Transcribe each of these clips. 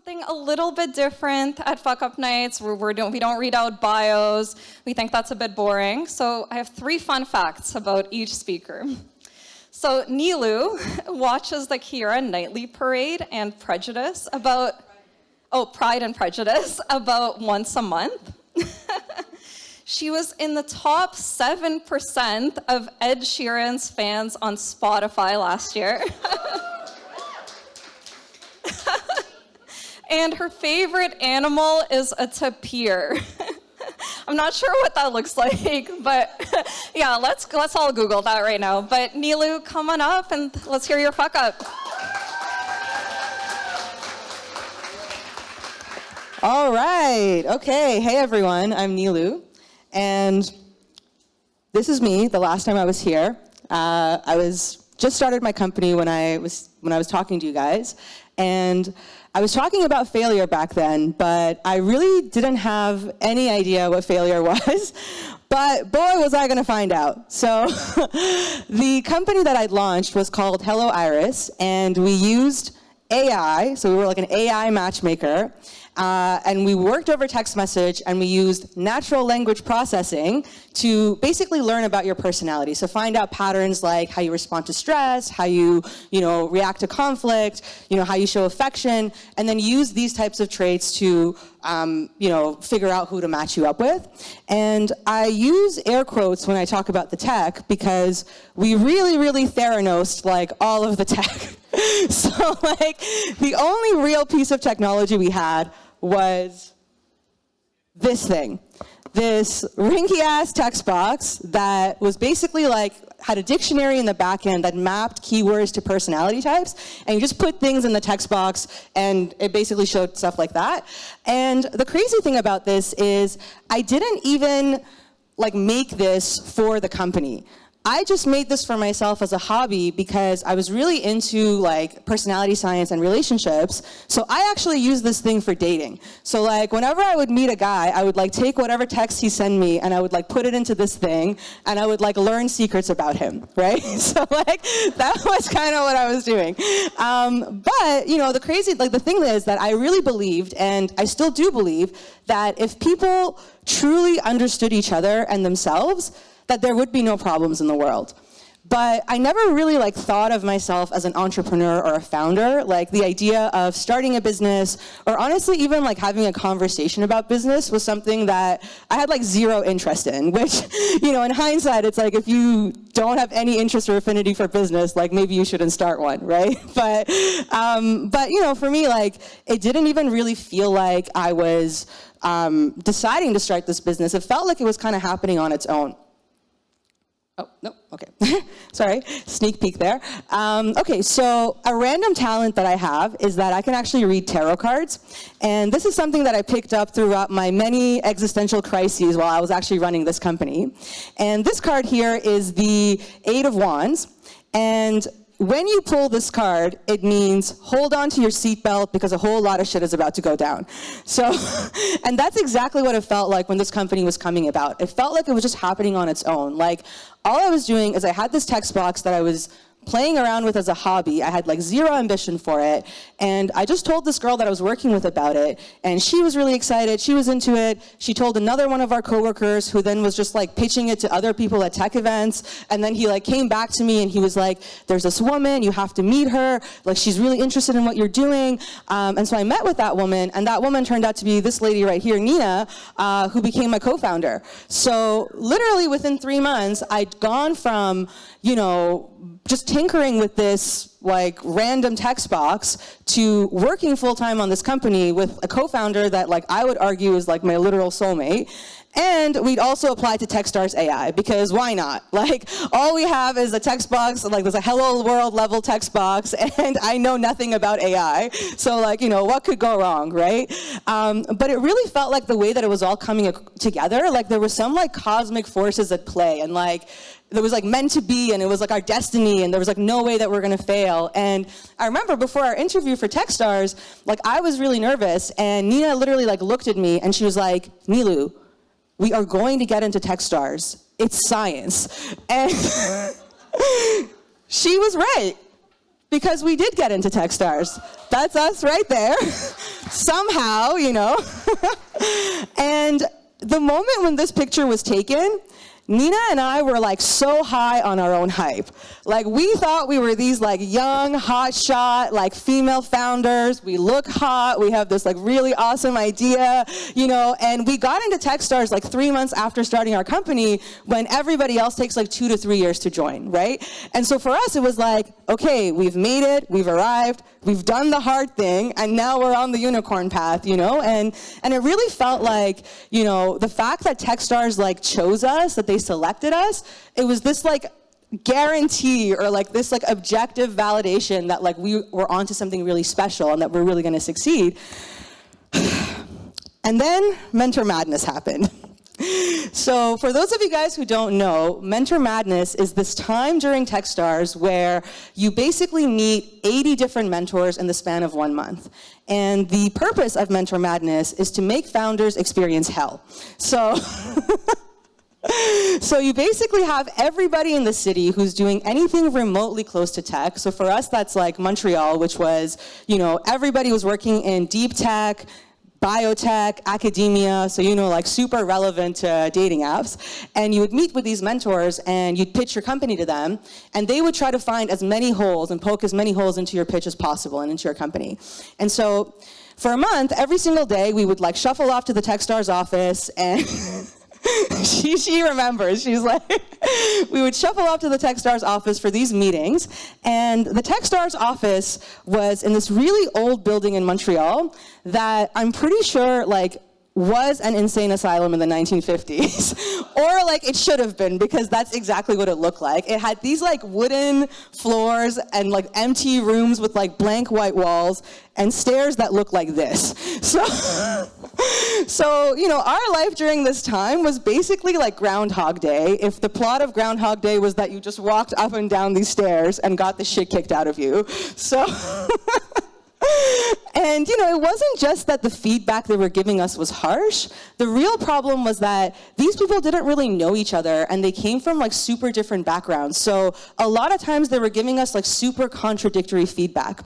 something a little bit different at Fuckup Nights. We don't read out bios. We think that's a bit boring. So I have 3 fun facts about each speaker. So Niloo watches the Kira nightly parade and Prejudice Pride and Prejudice about once a month. She was in the top 7% of Ed Sheeran's fans on Spotify last year. And her favorite animal is a tapir. I'm not sure what that looks like, but yeah, let's all Google that right now. But Niloo, come on up and let's hear your fuck up. All right, okay, hey everyone, I'm Niloo, and this is me the last time I was here. I just started my company when I was talking to you guys, and I was talking about failure back then, but I really didn't have any idea what failure was. But boy, was I going to find out. So the company that I'd launched was called Hello Iris, and we used AI, so we were like an AI matchmaker, and we worked over text message, and we used natural language processing to basically learn about your personality. So find out patterns like how you respond to stress, how you react to conflict, how you show affection, and then use these types of traits to figure out who to match you up with. And I use air quotes when I talk about the tech because we really, really Theranosed like all of the tech. So like the only real piece of technology we had was this thing. This rinky-ass text box that was basically like, had a dictionary in the back end that mapped keywords to personality types, and you just put things in the text box, and it basically showed stuff like that. And the crazy thing about this is I didn't even like make this for the company. I just made this for myself as a hobby because I was really into like personality science and relationships. So I actually used this thing for dating. So like whenever I would meet a guy, I would like take whatever text he sent me and I would like put it into this thing and I would like learn secrets about him, right? So like that was kind of what I was doing. But the thing is that I really believed, and I still do believe, that if people truly understood each other and themselves, that there would be no problems in the world. But I never really like thought of myself as an entrepreneur or a founder. Like the idea of starting a business, or honestly even like having a conversation about business, was something that I had like zero interest in, which, in hindsight, it's like if you don't have any interest or affinity for business, like maybe you shouldn't start one, right? But for me, like it didn't even really feel like I was deciding to start this business. It felt like it was kind of happening on its own. Oh, no, okay. Sorry, sneak peek there. Okay, so a random talent that I have is that I can actually read tarot cards. And this is something that I picked up throughout my many existential crises while I was actually running this company. And this card here is the 8 of Wands. And when you pull this card, it means hold on to your seatbelt because a whole lot of shit is about to go down. So, and that's exactly what it felt like when this company was coming about. It felt like it was just happening on its own. Like, all I was doing is I had this text box that I was playing around with as a hobby. I had like zero ambition for it. And I just told this girl that I was working with about it. And she was really excited. She was into it. She told another one of our coworkers, who then was just like pitching it to other people at tech events. And then he like came back to me and he was like, there's this woman, you have to meet her. Like, she's really interested in what you're doing. And so I met with that woman, and that woman turned out to be this lady right here, Nina, who became my co-founder. So literally within 3 months, I'd gone from, just tinkering with this like random text box to working full-time on this company with a co-founder that like I would argue is like my literal soulmate. And we'd also apply to Techstars AI, because why not? Like, all we have is a text box, like there's a hello world level text box, and I know nothing about AI. So like, what could go wrong, right? But it really felt like the way that it was all coming together, like there were some like cosmic forces at play, and like it was like meant to be, and it was like our destiny, and there was like no way that we're gonna fail. And I remember before our interview for Techstars, like I was really nervous, and Nina literally like looked at me and she was like, Niloo, we are going to get into Techstars. It's science. And she was right. because we did get into Techstars. That's us right there. Somehow, you know. And the moment when this picture was taken, Nina and I were like so high on our own hype. Like we thought we were these like young, hotshot, like female founders. We look hot. We have this like really awesome idea, you know, and we got into Techstars like 3 months after starting our company when everybody else takes like 2 to 3 years to join, right? And so for us, it was like, okay, we've made it, we've arrived, we've done the hard thing, and now we're on the unicorn path, you know? And it really felt like, you know, the fact that Techstars like chose us, that they selected us, it was this like guarantee or like this like objective validation that like we were onto something really special and that we're really gonna succeed. And then Mentor Madness happened. So for those of you guys who don't know, Mentor Madness is this time during Techstars where you basically meet 80 different mentors in the span of 1 month. And the purpose of Mentor Madness is to make founders experience hell. So, so you basically have everybody in the city who's doing anything remotely close to tech. So for us, that's like Montreal, which was, you know, everybody was working in deep tech, biotech, academia, so you know, like super relevant to dating apps. And you would meet with these mentors and you'd pitch your company to them, and they would try to find as many holes and poke as many holes into your pitch as possible and into your company. And so for a month, every single day, we would like shuffle off to the Techstars office and she remembers, she's like, we would shuffle off to the Techstars office for these meetings, and the Techstars office was in this really old building in Montreal that I'm pretty sure like was an insane asylum in the 1950s, or like it should have been, because that's exactly what it looked like. It had these like wooden floors and like empty rooms with like blank white walls and stairs that looked like this. So, you know, our life during this time was basically like Groundhog Day, if the plot of Groundhog Day was that you just walked up and down these stairs and got the shit kicked out of you. So, and, you know, it wasn't just that the feedback they were giving us was harsh. The real problem was that these people didn't really know each other, and they came from like super different backgrounds. So a lot of times they were giving us like super contradictory feedback.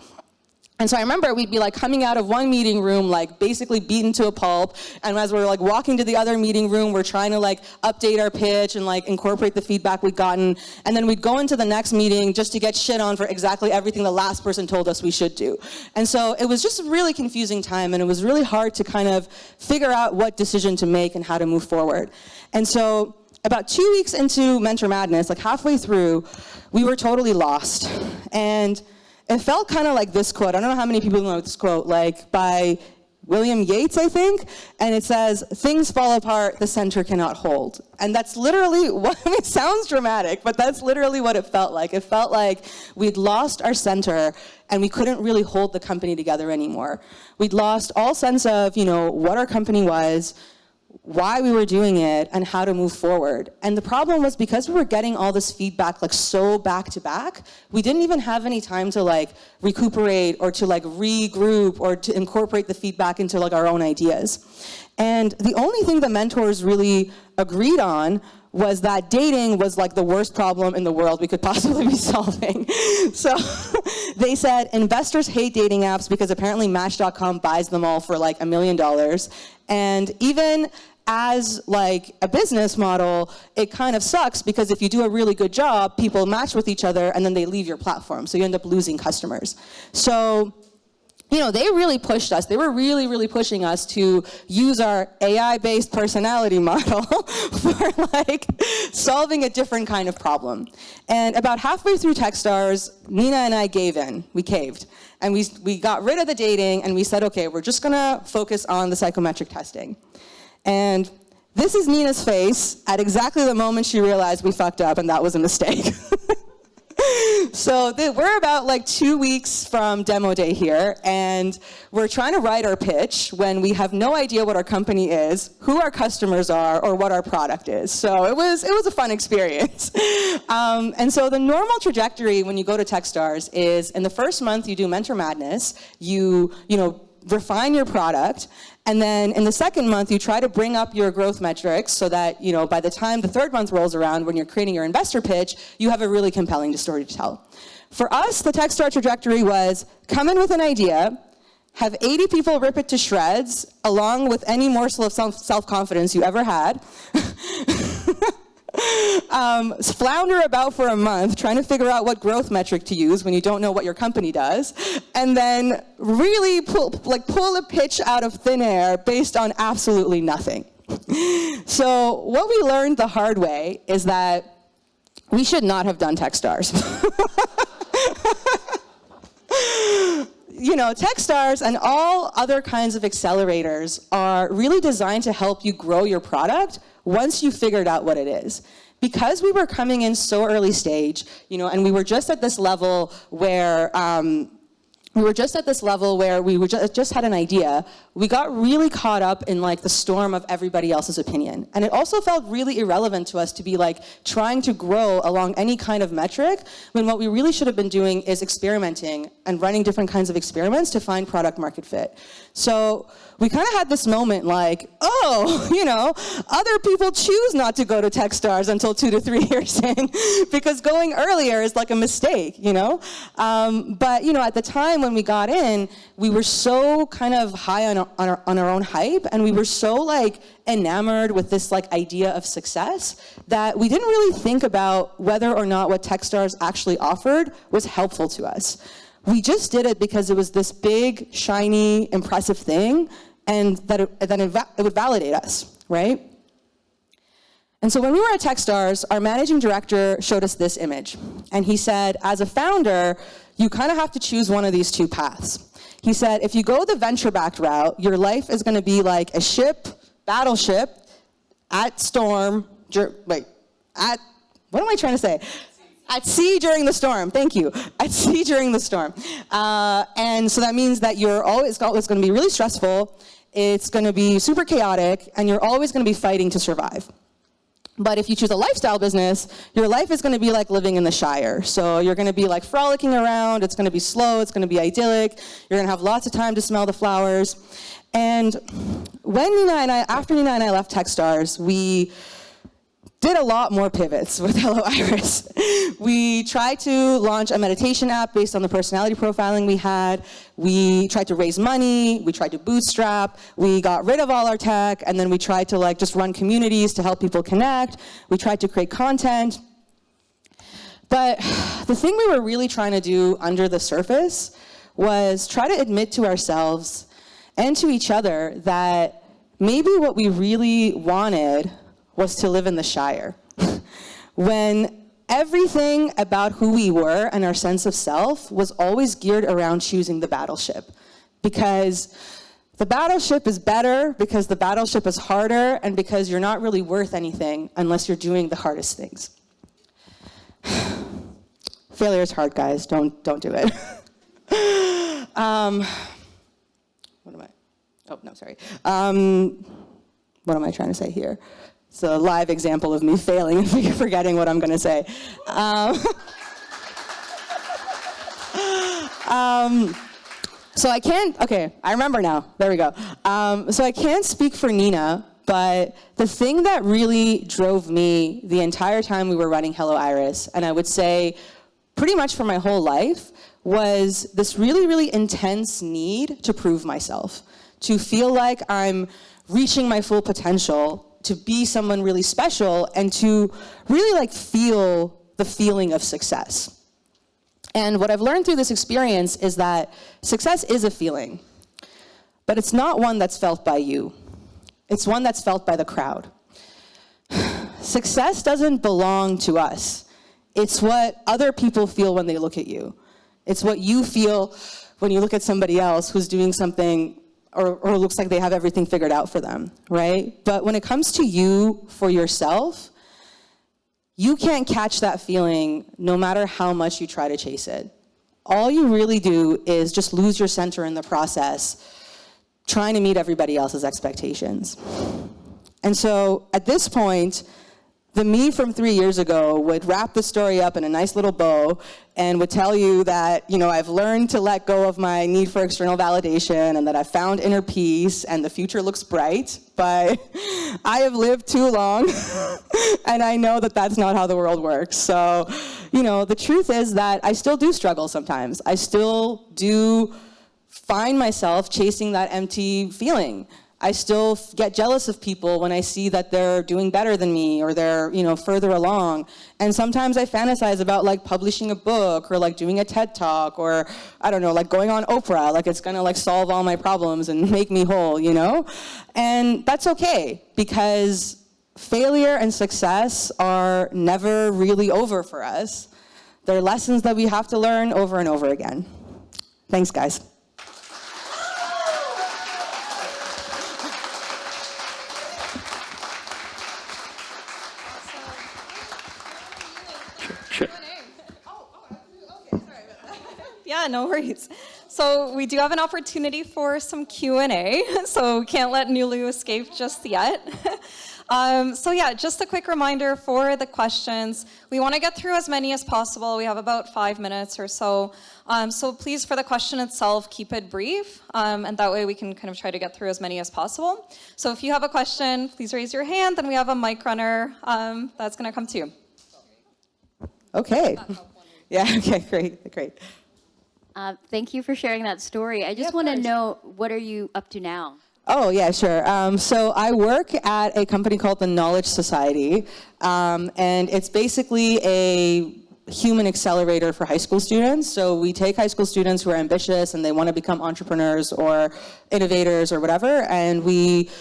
And so I remember we'd be like coming out of one meeting room, like basically beaten to a pulp. And as we're like walking to the other meeting room, we're trying to like update our pitch and like incorporate the feedback we'd gotten. And then we'd go into the next meeting just to get shit on for exactly everything the last person told us we should do. And so it was just a really confusing time, and it was really hard to kind of figure out what decision to make and how to move forward. And so about 2 weeks into Mentor Madness, like halfway through, we were totally lost. And it felt kind of like this quote. I don't know how many people know this quote, like by William Yates, I think. And it says, "Things fall apart, the center cannot hold." And that's literally what, I mean, it sounds dramatic, but that's literally what it felt like. It felt like we'd lost our center and we couldn't really hold the company together anymore. We'd lost all sense of, you know, what our company was, why we were doing it, and how to move forward. And the problem was, because we were getting all this feedback like so back to back, we didn't even have any time to like recuperate or to like regroup or to incorporate the feedback into like our own ideas. And the only thing the mentors really agreed on was that dating was like the worst problem in the world we could possibly be solving. So they said investors hate dating apps because apparently Match.com buys them all for like $1 million. And even as like a business model, it kind of sucks, because if you do a really good job, people match with each other and then they leave your platform. So you end up losing customers. So, you know, they really pushed us. They were really, really pushing us to use our AI-based personality model for like solving a different kind of problem. And about halfway through Techstars, Nina and I gave in. We caved. And we got rid of the dating, and we said, okay, we're just gonna focus on the psychometric testing. And this is Nina's face at exactly the moment she realized we fucked up and that was a mistake. So we're about like 2 weeks from demo day here, and we're trying to write our pitch when we have no idea what our company is, who our customers are, or what our product is. So it was a fun experience. And so the normal trajectory when you go to Techstars is, in the first month you do Mentor Madness, you know, refine your product, And then in the second month, you try to bring up your growth metrics so that, by the time the third month rolls around, when you're creating your investor pitch, you have a really compelling story to tell. For us, the Techstars trajectory was come in with an idea, have 80 people rip it to shreds, along with any morsel of self-confidence you ever had, flounder about for a month trying to figure out what growth metric to use when you don't know what your company does, and then really pull a pitch out of thin air based on absolutely nothing. So what we learned the hard way is that we should not have done Techstars. Techstars and all other kinds of accelerators are really designed to help you grow your product once you figured out what it is. Because we were coming in so early stage, and we were just at this level where we just had an idea, we got really caught up in the storm of everybody else's opinion. And it also felt really irrelevant to us to be trying to grow along any kind of metric, when what we really should have been doing is experimenting and running different kinds of experiments to find product market fit. So we kind of had this moment other people choose not to go to Techstars until 2 to 3 years in because going earlier is a mistake, But, at the time when we got in, we were so kind of high on our own hype, and we were so enamored with this idea of success that we didn't really think about whether or not what Techstars actually offered was helpful to us. We just did it because it was this big, shiny, impressive thing, and that it would validate us, right? And so when we were at Techstars, our managing director showed us this image. And he said, as a founder, you kind of have to choose one of these two paths. He said, if you go the venture-backed route, your life is going to be like a battleship, at storm, what am I trying to say? At sea during the storm, thank you. At sea during the storm. And so that means that it's going to be really stressful, it's going to be super chaotic, and you're always going to be fighting to survive. But if you choose a lifestyle business, your life is going to be like living in the Shire. So you're going to be frolicking around, it's going to be slow, it's going to be idyllic, you're going to have lots of time to smell the flowers. And after Nina and I left Techstars, we did a lot more pivots with Hello Iris. We tried to launch a meditation app based on the personality profiling we had. We tried to raise money. We tried to bootstrap. We got rid of all our tech, and then we tried to just run communities to help people connect. We tried to create content. But the thing we were really trying to do under the surface was try to admit to ourselves and to each other that maybe what we really wanted was to live in the Shire. When everything about who we were and our sense of self was always geared around choosing the battleship. Because the battleship is better, because the battleship is harder, and because you're not really worth anything unless you're doing the hardest things. Failure is hard, guys. Don't do it. What am I? Oh, no, sorry. What am I trying to say here? It's a live example of me failing and forgetting what I'm going to say. So I can't, okay, I remember now. There we go. So I can't speak for Nina, but the thing that really drove me the entire time we were running Hello Iris, and I would say pretty much for my whole life, was this really, really intense need to prove myself, to feel like I'm reaching my full potential, to be someone really special, and to really feel the feeling of success. And what I've learned through this experience is that success is a feeling, but it's not one that's felt by you. It's one that's felt by the crowd. Success doesn't belong to us. It's what other people feel when they look at you. It's what you feel when you look at somebody else who's doing something or looks like they have everything figured out for them, right? But when it comes to you for yourself, you can't catch that feeling no matter how much you try to chase it. All you really do is just lose your center in the process, trying to meet everybody else's expectations. And so at this point, the me from 3 years ago would wrap the story up in a nice little bow and would tell you that, I've learned to let go of my need for external validation and that I've found inner peace and the future looks bright. But I have lived too long and I know that that's not how the world works. So, the truth is that I still do struggle sometimes. I still do find myself chasing that empty feeling. I still get jealous of people when I see that they're doing better than me or they're, further along. And sometimes I fantasize about like publishing a book or like doing a TED Talk or, I don't know, like going on Oprah, like it's gonna like solve all my problems and make me whole, And that's okay because failure and success are never really over for us. They're lessons that we have to learn over and over again. Thanks, guys. Sure. Yeah, no worries. So we do have an opportunity for some Q&A, so we can't let Niloo escape just yet. So yeah, just a quick reminder for the questions. We want to get through as many as possible. We have about 5 minutes or so. So please, for the question itself, keep it brief, and that way we can kind of try to get through as many as possible. So if you have a question, please raise your hand, and we have a mic runner that's going to come to you. Okay. Yeah, okay, great. Thank you for sharing that story. I just want to know, what are you up to now? Oh, yeah, sure. So I work at a company called the Knowledge Society, and it's basically a human accelerator for high school students. So we take high school students who are ambitious and they want to become entrepreneurs or innovators or whatever, and we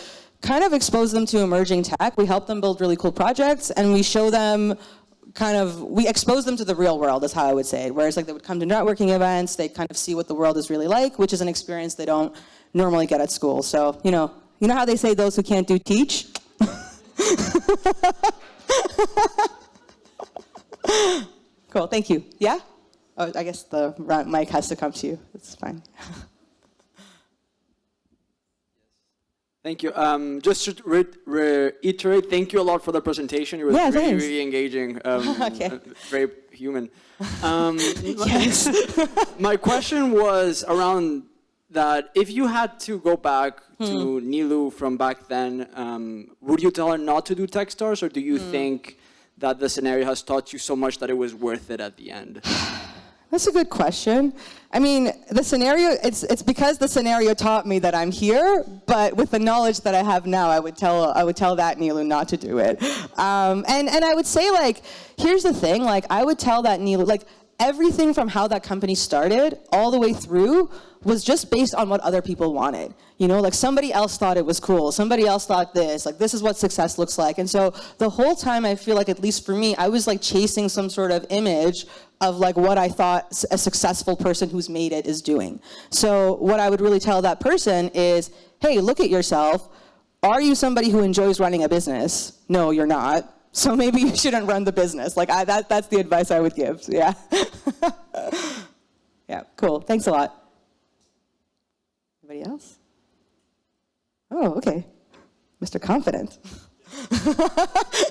kind of expose them to emerging tech. We help them build really cool projects, and we show them we expose them to the real world, is how I would say it. Whereas like they would come to networking events, they kind of see what the world is really like, which is an experience they don't normally get at school. So, you know how they say those who can't do teach? Cool, thank you. Yeah? Oh, I guess the mic has to come to you. It's fine. Thank you. Just to reiterate, thank you a lot for the presentation. It was really engaging, Okay. very human. Yes. My question was around that if you had to go back to Niloo from back then, would you tell her not to do Techstars, or do you think that the scenario has taught you so much that it was worth it at the end? That's a good question. I mean, the scenario, it's because the scenario taught me that I'm here, but with the knowledge that I have now, I would tell that Niloo not to do it. And I would say, like, here's the thing, like, I would tell that Niloo, like, everything from how that company started all the way through was just based on what other people wanted. Like somebody else thought it was cool. Somebody else thought this, like this is what success looks like. And so the whole time I feel like, at least for me, I was like chasing some sort of image of like what I thought a successful person who's made it is doing. So what I would really tell that person is, hey, look at yourself. Are you somebody who enjoys running a business? No, you're not. So maybe you shouldn't run the business. Like that's the advice I would give. Yeah. Yeah, cool. Thanks a lot. Anybody else? Oh, okay. Mr. Confident.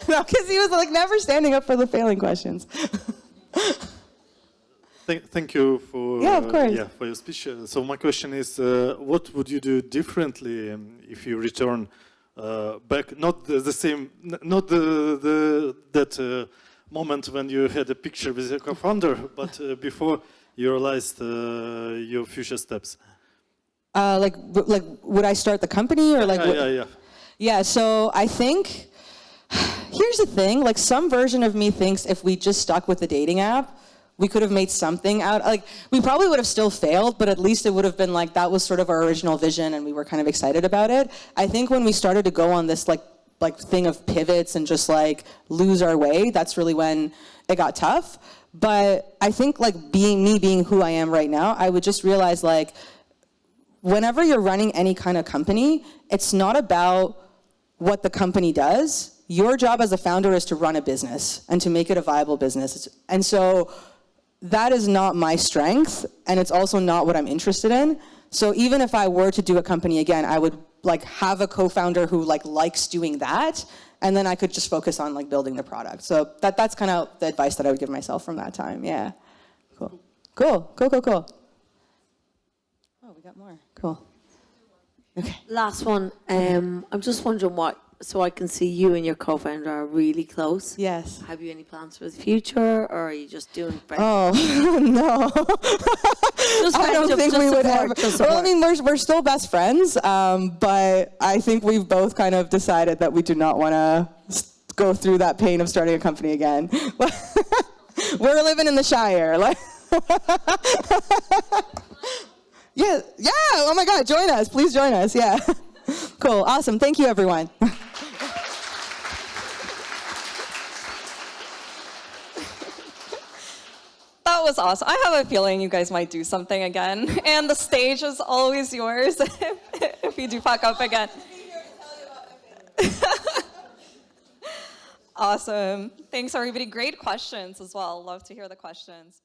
No, because he was like never standing up for the failing questions. Thank you for of course. For your speech. So my question is, what would you do differently if you return back? Not the same, not that moment when you had a picture with your co-founder, but before you realized your future steps. Like, would I start the company or like? Yeah. Yeah. So I think here's the thing. Like, some version of me thinks if we just stuck with the dating app, we could have made something out. Like, we probably would have still failed, but at least it would have been like that was sort of our original vision, and we were kind of excited about it. I think when we started to go on this like thing of pivots and just like lose our way, that's really when it got tough. But I think like being who I am right now, I would just realize like, whenever you're running any kind of company, it's not about what the company does. Your job as a founder is to run a business and to make it a viable business. And so that is not my strength, and it's also not what I'm interested in. So even if I were to do a company again, I would like have a co-founder who like likes doing that and then I could just focus on like building the product. So that's kind of the advice that I would give myself from that time. Yeah. Cool. Oh, we got more. Cool. Okay. Last one. I'm just wondering so I can see you and your co-founder are really close. Yes. Have you any plans for the future, or are you just doing friends? Oh, no. I don't think we would ever. Well, I mean, we're still best friends, but I think we've both kind of decided that we do not want to go through that pain of starting a company again. We're living in the Shire. Yeah. Oh my God, join us. Please join us. Yeah. Cool. Awesome. Thank you, everyone. That was awesome. I have a feeling you guys might do something again. And the stage is always yours if you do fuck up again. Awesome. Thanks, everybody. Great questions as well. Love to hear the questions.